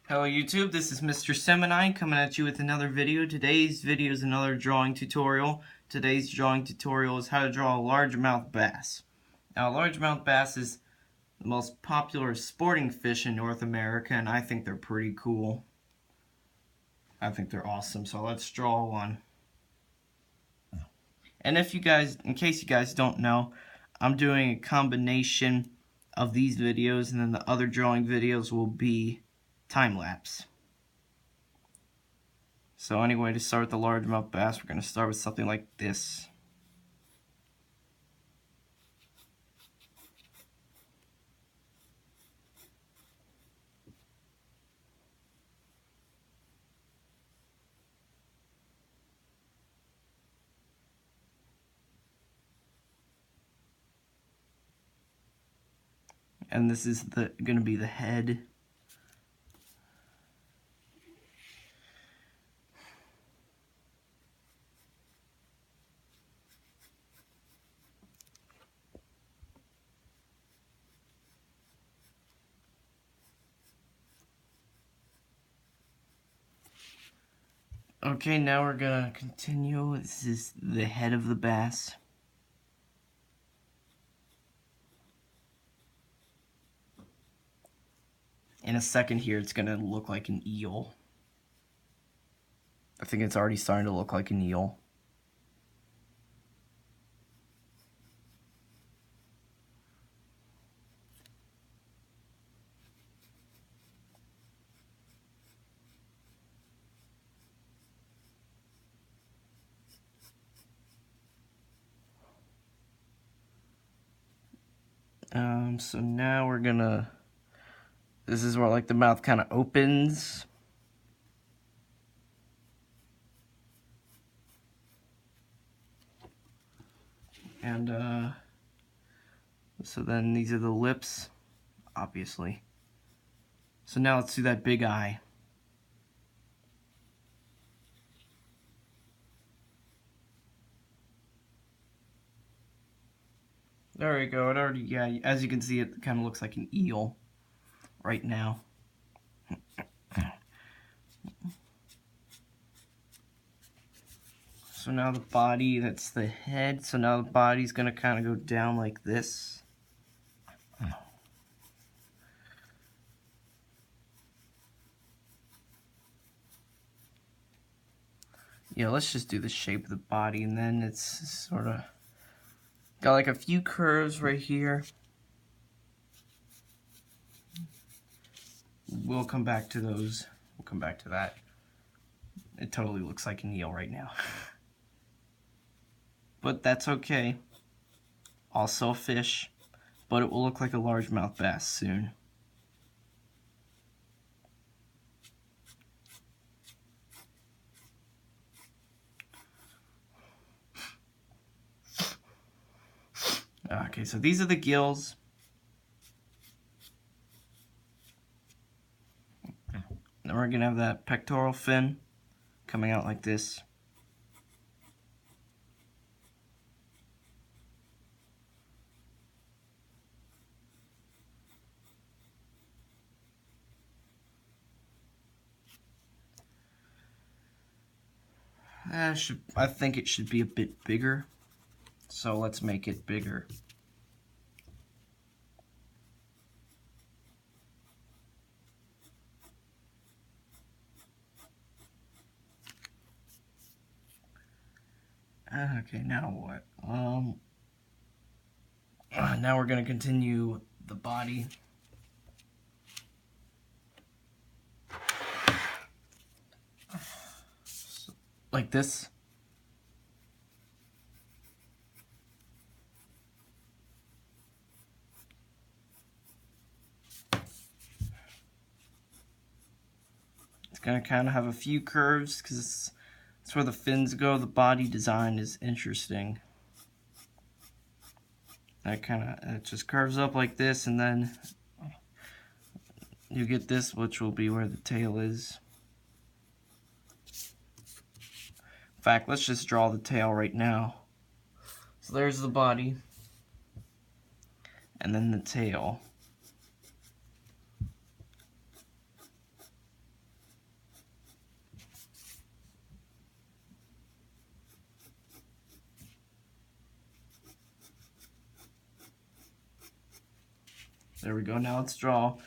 Hello YouTube, this is Mr. Seminine coming at you with another video. Today's video is another drawing tutorial. Today's drawing tutorial is how to draw a largemouth bass. Now, largemouth bass is the most popular sporting fish in North America, and I think they're pretty cool. I think they're awesome, so let's draw one. And if you guys, in case you guys don't know, I'm doing a combination of these videos, and then the other drawing videos will be time-lapse. So anyway, to start with the largemouth bass, we're going to start with something like this. And this is going to be the head. Okay, now we're gonna continue. This is the head of the bass. In a second here, it's gonna look like an eel. I think it's already starting to look like an eel. So now we're gonna, this is where like the mouth kind of opens. And so then these are the lips, obviously. So now let's do that big eye. There we go. It already, yeah, as you can see, it kind of looks like an eel right now. So now the body, that's the head. So now the body's going to kind of go down like this. Yeah, let's just do the shape of the body, and then it's sort of got like a few curves right here. We'll come back to those. We'll come back to that. It totally looks like an eel right now. But that's okay. Also a fish, but it will look like a largemouth bass soon. Okay, so these are the gills. Then we're gonna have that pectoral fin coming out like this. I think it should be a bit bigger, so let's make it bigger. Okay, now what? Now we're gonna continue the body. Like this. It's gonna kind of have a few curves because that's where the fins go. The body design is interesting. That it just curves up like this, and then you get this, which will be where the tail is. In fact, let's just draw the tail right now. So there's the body, and then the tail. There we go. Now let's draw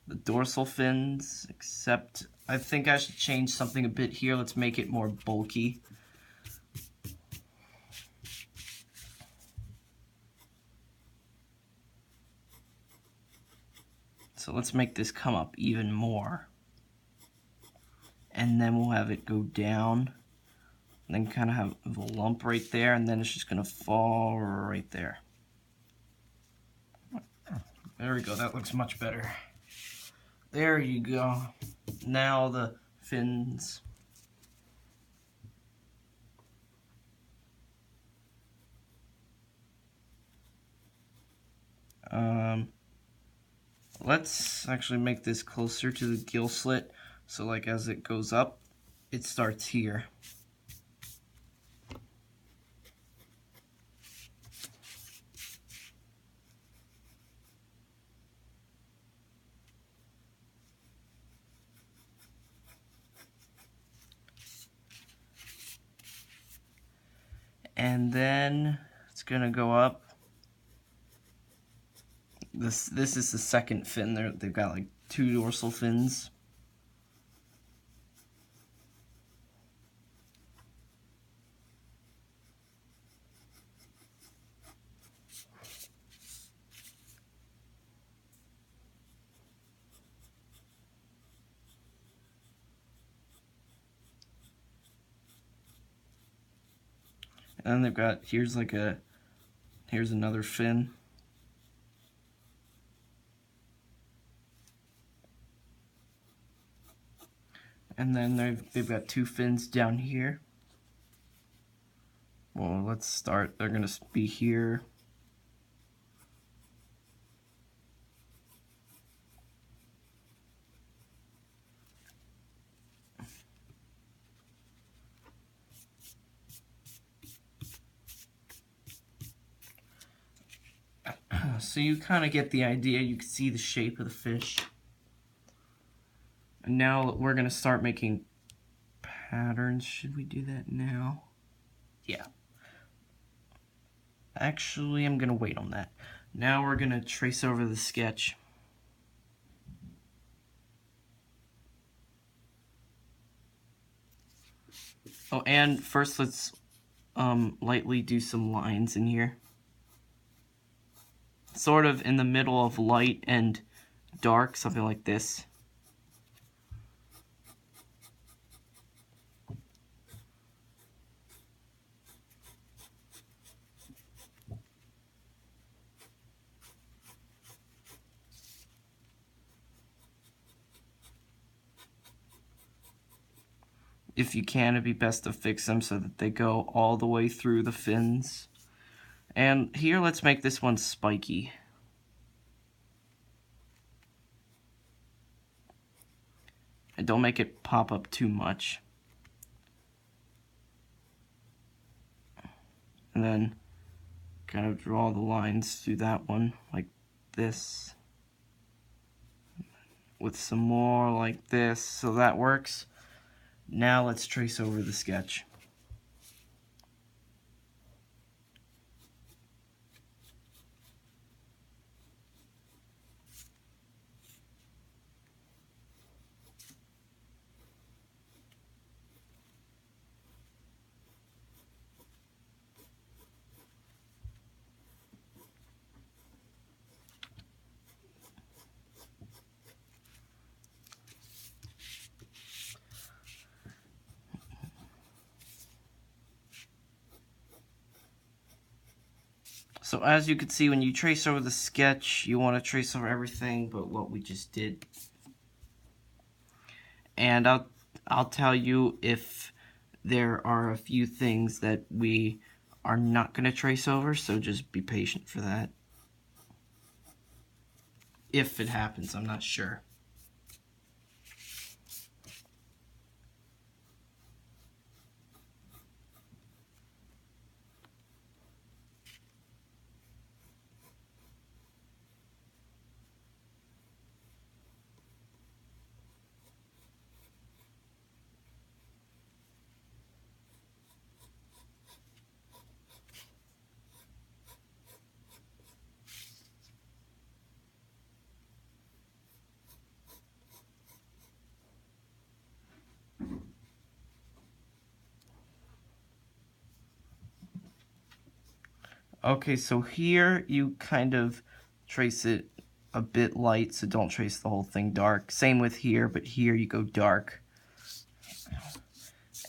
the dorsal fins, except I think I should change something a bit here. Let's make it more bulky. So let's make this come up even more. And then we'll have it go down. And then kind of have a lump right there, and then it's just going to fall right there. There we go. That looks much better. There you go. Now the fins. Let's actually make this closer to the gill slit, so like as it goes up, it starts here. And then it's gonna go up. This is the second fin. They've got like 2 dorsal fins. And then they've got, here's another fin. And then they've got 2 fins down here. Well, let's start. They're going to be here. So you kind of get the idea. You can see the shape of the fish. And now we're going to start making patterns. Should we do that now? Yeah. Actually, I'm going to wait on that. Now we're going to trace over the sketch. Oh, and first let's lightly do some lines in here. Sort of in the middle of light and dark, something like this. If you can, it'd be best to fix them so that they go all the way through the fins. And here, let's make this one spiky. And don't make it pop up too much. And then kind of draw the lines through that one like this. With some more like this, so that works. Now let's trace over the sketch. So as you can see, when you trace over the sketch, you want to trace over everything but what we just did. And I'll tell you if there are a few things that we are not going to trace over, so just be patient for that. If it happens, I'm not sure. Okay, so here you kind of trace it a bit light, so don't trace the whole thing dark. Same with here, but here you go dark.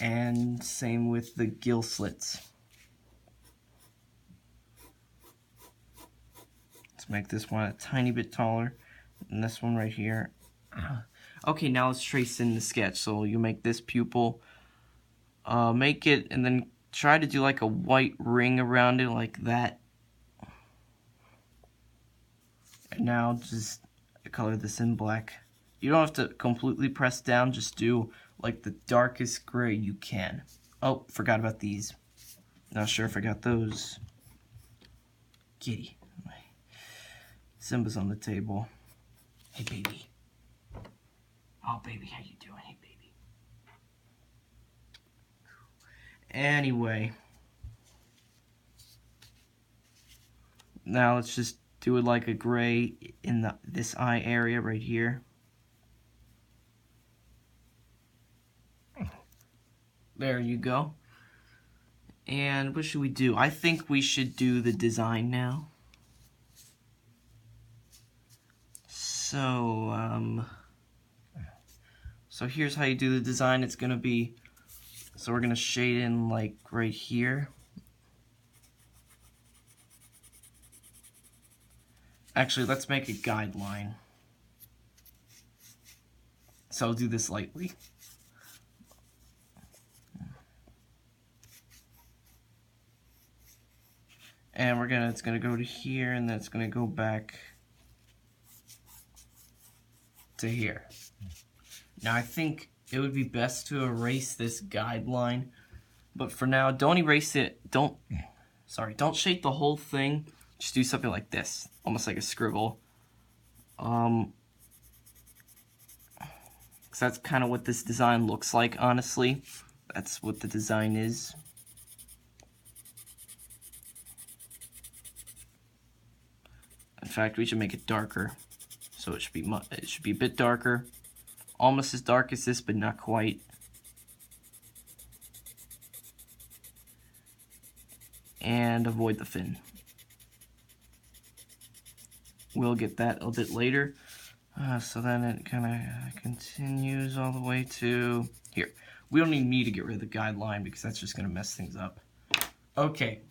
And same with the gill slits. Let's make this one a tiny bit taller, and this one right here. Okay, now let's trace in the sketch. So you make this pupil, make it, and then try to do like a white ring around it like that. And now just color this in black. You don't have to completely press down, just do like the darkest gray you can. Oh, forgot about these. Not sure if I got those. Kitty. Simba's on the table. Hey, baby. Oh, baby, how you doing? Hey, baby. Anyway. Now let's just do it like a gray in this eye area right here. There you go. And what should we do? I think we should do the design now. So here's how you do the design. It's gonna be, so we're gonna shade in like right here. Actually, let's make a guideline. So I'll do this lightly. And it's gonna go to here, and then it's gonna go back to here. Now I think it would be best to erase this guideline, but for now, don't erase it. Don't shade the whole thing. Just do something like this, almost like a scribble. Because that's kind of what this design looks like, honestly. That's what the design is. In fact, we should make it darker. So it should be a bit darker. Almost as dark as this, but not quite. And avoid the fin. We'll get that a bit later. So then it kind of continues all the way to here. We don't even need to get rid of the guideline because that's just going to mess things up. Okay.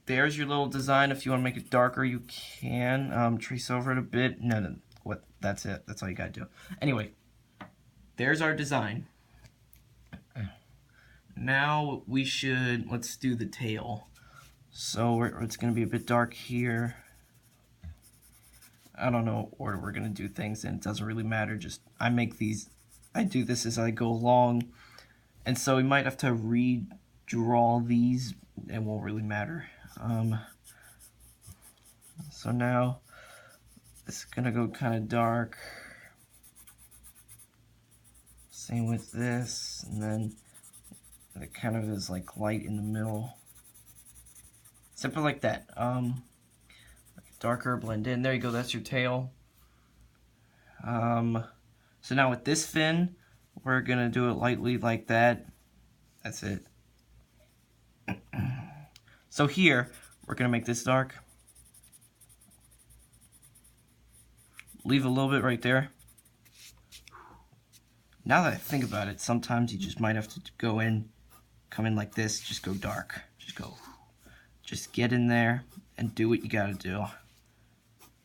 There's your little design. If you want to make it darker, you can. Trace over it a bit. No. That's it. That's all you got to do. Anyway, there's our design. Now let's do the tail. So it's going to be a bit dark here. I don't know what order we're going to do things in. It doesn't really matter. Just I do this as I go along. And so we might have to redraw these. It won't really matter. So now it's going to go kind of dark. Same with this. And then it kind of is like light in the middle. Something like that. Darker, blend in. There you go, that's your tail. So now with this fin, we're gonna do it lightly like that. That's it. So here, we're gonna make this dark. Leave a little bit right there. Now that I think about it, sometimes you just might have to come in like this, just go dark. Just get in there and do what you gotta do.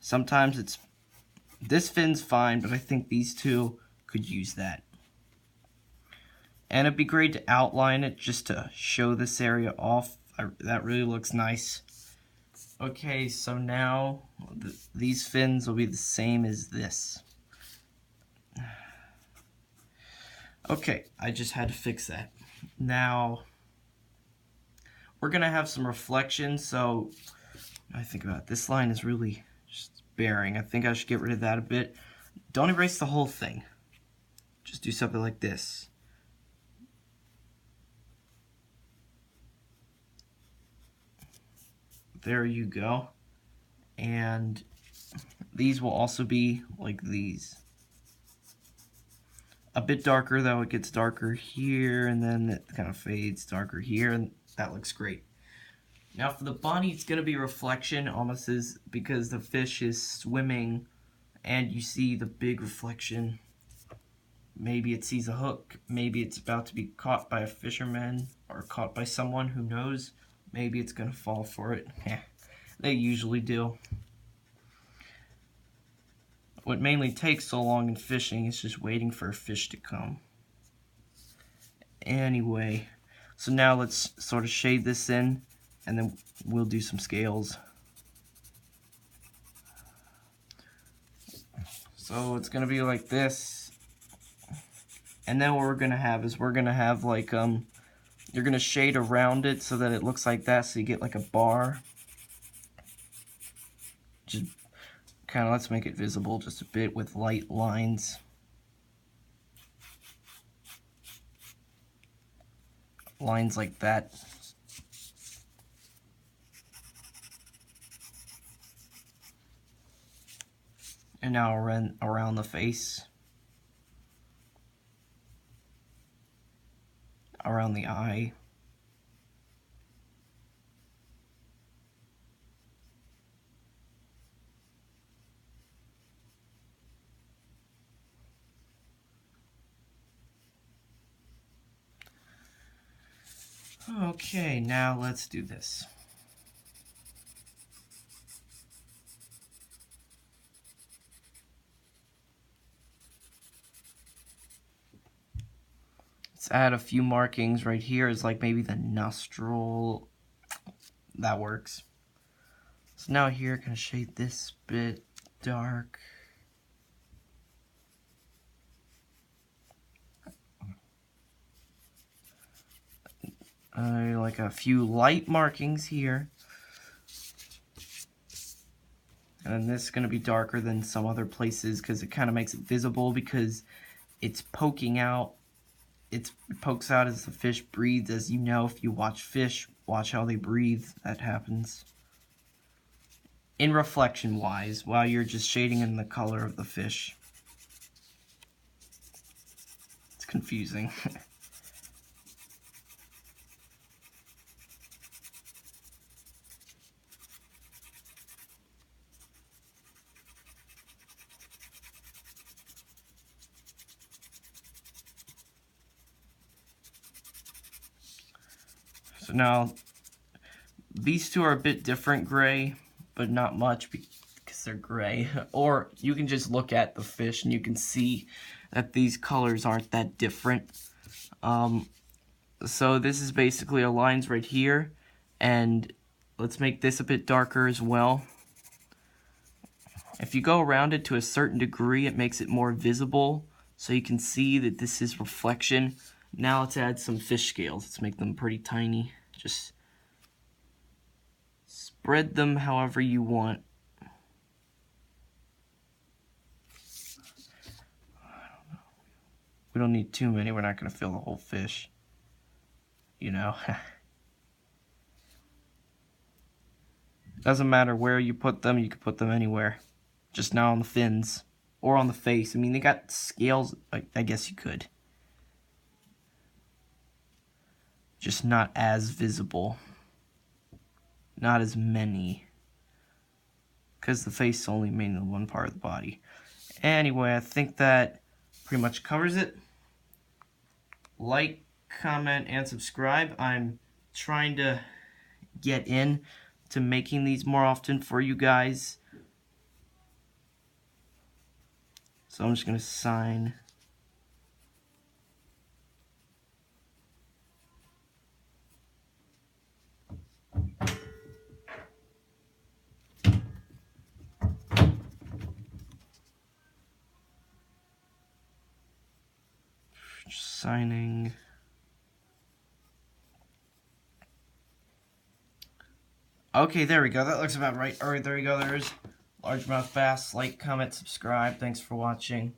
Sometimes this fin's fine, but I think these two could use that. And it'd be great to outline it just to show this area off. That really looks nice. Okay, so now these fins will be the same as this. Okay, I just had to fix that. Now, we're gonna have some reflection, so I think about it. This line is really just bearing. I think I should get rid of that a bit. Don't erase the whole thing. Just do something like this. There you go. And these will also be like these. A bit darker, though. It gets darker here, and then it kind of fades darker here, and that looks great. Now for the body, it's going to be reflection, almost as because the fish is swimming and you see the big reflection. Maybe it sees a hook, maybe it's about to be caught by a fisherman or caught by someone, who knows. Maybe it's going to fall for it. They usually do. What mainly takes so long in fishing is just waiting for a fish to come. Anyway, so now let's sort of shade this in, and then we'll do some scales. So it's gonna be like this, and then what we're gonna have is like you're gonna shade around it so that it looks like that, so you get like a bar. Just kind of, let's make it visible just a bit with light lines. Lines like that. And now around the face. Around the eye. Okay, now let's do this. Let's add a few markings right here, is like maybe the nostril. That works. So now here, gonna shade this bit dark. Like a few light markings here. And then this is going to be darker than some other places because it kind of makes it visible because it's poking out. It pokes out as the fish breathes. As you know, if you watch fish, watch how they breathe. That happens. In reflection wise, while you're just shading in the color of the fish. It's confusing. So now, these two are a bit different gray, but not much because they're gray. Or you can just look at the fish and you can see that these colors aren't that different. So this is basically our lines right here, and let's make this a bit darker as well. If you go around it to a certain degree, it makes it more visible, so you can see that this is reflection. Now let's add some fish scales. Let's make them pretty tiny. Just spread them however you want. We don't need too many. We're not going to fill the whole fish. You know. Doesn't matter where you put them. You can put them anywhere. Just not on the fins. Or on the face. I mean, they got scales. I guess you could. Just not as visible. Not as many. Because the face is only mainly one part of the body. Anyway, I think that pretty much covers it. Like, comment, and subscribe. I'm trying to get in to making these more often for you guys. So I'm just going to sign. Just signing. Okay, there we go. That looks about right. Alright, there we go. There's Largemouth Bass. Like, comment, subscribe. Thanks for watching.